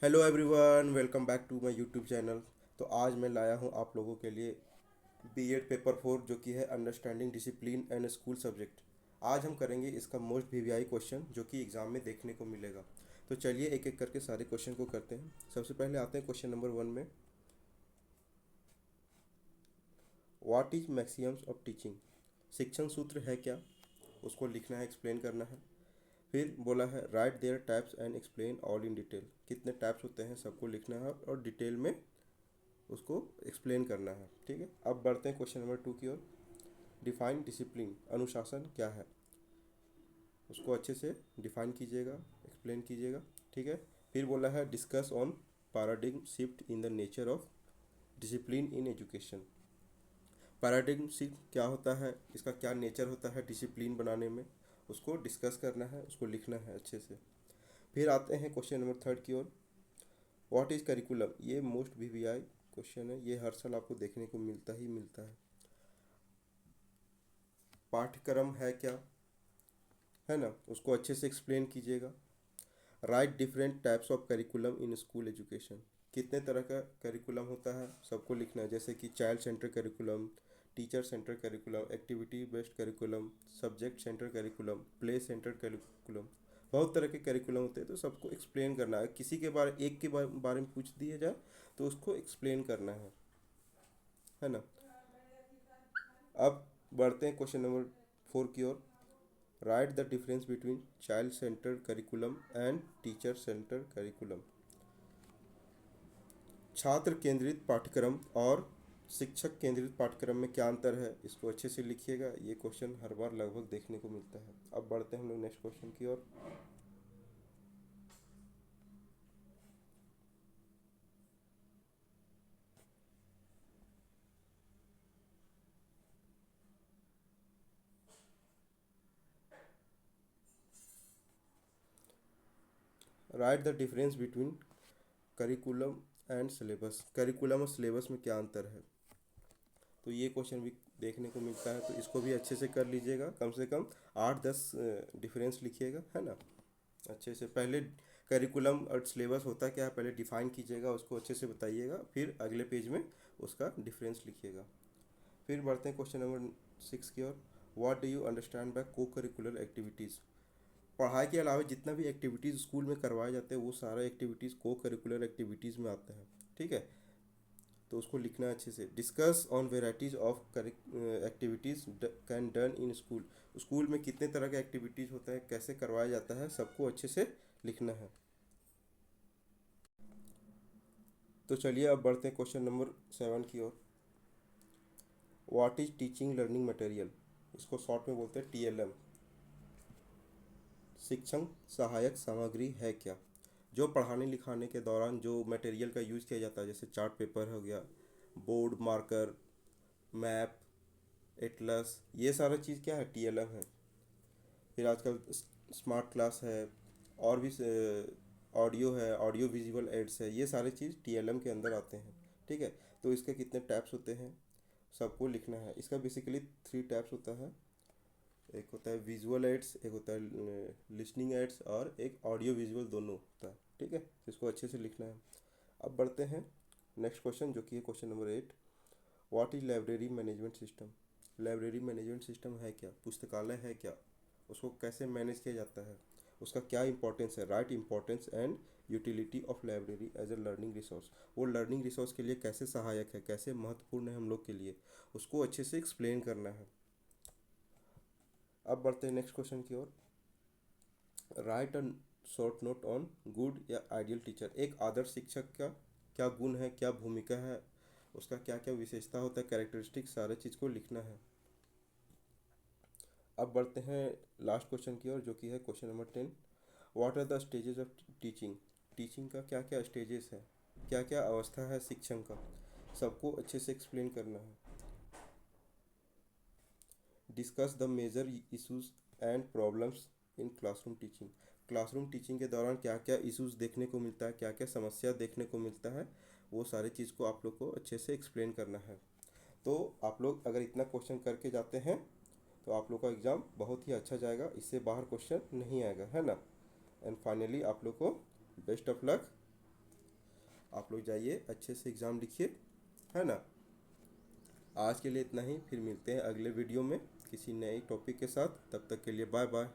Hello everyone, welcome back to my YouTube channel. तो आज मैं लाया हूँ आप लोगों के लिए बीएड पेपर 4 जो कि है understanding discipline and school subject. आज हम करेंगे इसका मोस्ट वीवीआई क्वेश्चन जो कि एग्ज़ाम में देखने को मिलेगा। तो चलिए एक एक करके सारे क्वेश्चन को करते हैं। सबसे पहले आते हैं क्वेश्चन नंबर 1 में। What is Maxim's of teaching? शिक्षण सूत्र है क्या? उसको लिखना है, एक्सप्लेन करना है। फिर बोला है right there types and explain all in detail. कितने टाइप्स होते हैं सबको लिखना है और डिटेल में उसको एक्सप्लेन करना है। ठीक है, अब बढ़ते हैं क्वेश्चन नंबर 2 की ओर। डिफाइन डिसिप्लिन, अनुशासन क्या है? उसको अच्छे से डिफाइन कीजिएगा, एक्सप्लेन कीजिएगा। ठीक है, फिर बोला है discuss on paradigm shift in the nature of discipline in education. Paradigm shift क्या होता है, इसका क्या नेचर होता है डिसिप्लिन बनाने में, उसको डिस्कस करना है, उसको लिखना है अच्छे से। फिर आते हैं क्वेश्चन नंबर 3 की ओर। What is curriculum? ये मोस्ट वीवीआई क्वेश्चन है, ये हर साल आपको देखने को मिलता ही मिलता है। पाठ्यक्रम है क्या, है ना, उसको अच्छे से एक्सप्लेन कीजिएगा। Right different types of curriculum in school education. कितने तरह का करिकुलम होता है सबको लिखना है, जैसे कि child centre curriculum, teacher centre curriculum, activity based curriculum, subject centre curriculum, play centre curriculum. बहुत तरह के करिकुलम होते हैं, तो सबको एक्सप्लेन करना है। किसी के बारे एक के बारे में पूछ दिया जाए तो उसको एक्सप्लेन करना है ना। अब बढ़ते हैं क्वेश्चन नंबर 4 की ओर। Write the difference between child centred curriculum and teacher centred curriculum. छात्र केंद्रित पाठ्यक्रम और शिक्षक केंद्रित पाठ्यक्रम में क्या अंतर है, इसको अच्छे से लिखिएगा। ये क्वेश्चन हर बार लगभग देखने को मिलता है। अब बढ़ते हैं हम लोग नेक्स्ट क्वेश्चन की ओर। Write the difference between curriculum and syllabus. Curriculum और सिलेबस में क्या अंतर है, तो ये क्वेश्चन भी देखने को मिलता है, तो इसको भी अच्छे से कर लीजिएगा। कम से कम 8-10 डिफरेंस लिखिएगा, है ना। अच्छे से पहले करिकुलम और सिलेबस होता क्या है पहले डिफाइन कीजिएगा, उसको अच्छे से बताइएगा, फिर अगले पेज में उसका डिफरेंस लिखिएगा। फिर बढ़ते हैं क्वेश्चन नंबर 6 की ओर। What do you understand by co curricular activities? पढ़ाई के अलावा जितना भी एक्टिविटीज़ स्कूल में करवाए जाते हैं वो सारा एक्टिविटीज़ को करिकुलर एक्टिविटीज़ में आते हैं। ठीक है, तो उसको लिखना है अच्छे से। Discuss on varieties of activities can done in school. School में कितने तरह के एक्टिविटीज़ होता है, कैसे करवाया जाता है, सबको अच्छे से लिखना है। तो चलिए अब बढ़ते हैं क्वेश्चन नंबर 7 की ओर। What is teaching learning material? इसको शॉर्ट में बोलते हैं टीएलएम। शिक्षण सहायक सामग्री है क्या? जो पढ़ाने लिखाने के दौरान जो मटेरियल का यूज़ किया जाता है, जैसे चार्ट पेपर हो गया, बोर्ड मार्कर, मैप, एटलस, ये सारा चीज़ क्या है, टीएलएम है। फिर आजकल स्मार्ट क्लास है, और भी ऑडियो है, ऑडियो विजुअल एड्स है, ये सारे चीज़ टीएलएम के अंदर आते हैं। ठीक है, तो इसके कितने टैप्स होते हैं सबको लिखना है। इसका बेसिकली 3 टैप्स होता है। एक होता है विजुअल एड्स, एक होता है लिसनिंग एड्स, और एक ऑडियो विजुअल, दोनों होता है। ठीक है, इसको अच्छे से लिखना है। अब बढ़ते हैं नेक्स्ट क्वेश्चन जो कि है question number 8। What is library management system? Library management system है क्या, पुस्तकालय है क्या, उसको कैसे मैनेज किया जाता है, उसका क्या इंपॉर्टेंस है। Right importance and utility of library as a learning resource. वो लर्निंग रिसोर्स के लिए कैसे सहायक है, कैसे महत्वपूर्ण है हम लोग के लिए, उसको अच्छे से एक्सप्लेन करना है। अब बढ़ते हैं नेक्स्ट क्वेश्चन की ओर। Write a short note on good या आइडियल टीचर। एक आदर्श शिक्षक का क्या गुण है, क्या भूमिका है, उसका क्या क्या विशेषता होता है, कैरेक्टरिस्टिक, सारे चीज़ को लिखना है। अब बढ़ते हैं लास्ट क्वेश्चन की ओर जो कि है question number 10। What are the stages of teaching? Teaching का क्या क्या स्टेजेस है, क्या क्या अवस्था है शिक्षण का, सबको अच्छे से एक्सप्लेन करना है। Discuss the major issues and problems in classroom teaching. Classroom teaching के दौरान क्या क्या इश्यूज देखने को मिलता है, क्या क्या समस्या देखने को मिलता है, वो सारे चीज़ को आप लोग को अच्छे से एक्सप्लेन करना है। तो आप लोग अगर इतना क्वेश्चन करके जाते हैं तो आप लोग का एग्ज़ाम बहुत ही अच्छा जाएगा, इससे बाहर क्वेश्चन नहीं आएगा, है ना। एंड फाइनली आप लोग को बेस्ट ऑफ लक। आप लोग जाइए अच्छे से एग्ज़ाम लिखिए, है ना। आज के लिए इतना ही, फिर मिलते हैं अगले वीडियो में किसी नए टॉपिक के साथ। तब तक के लिए बाय बाय।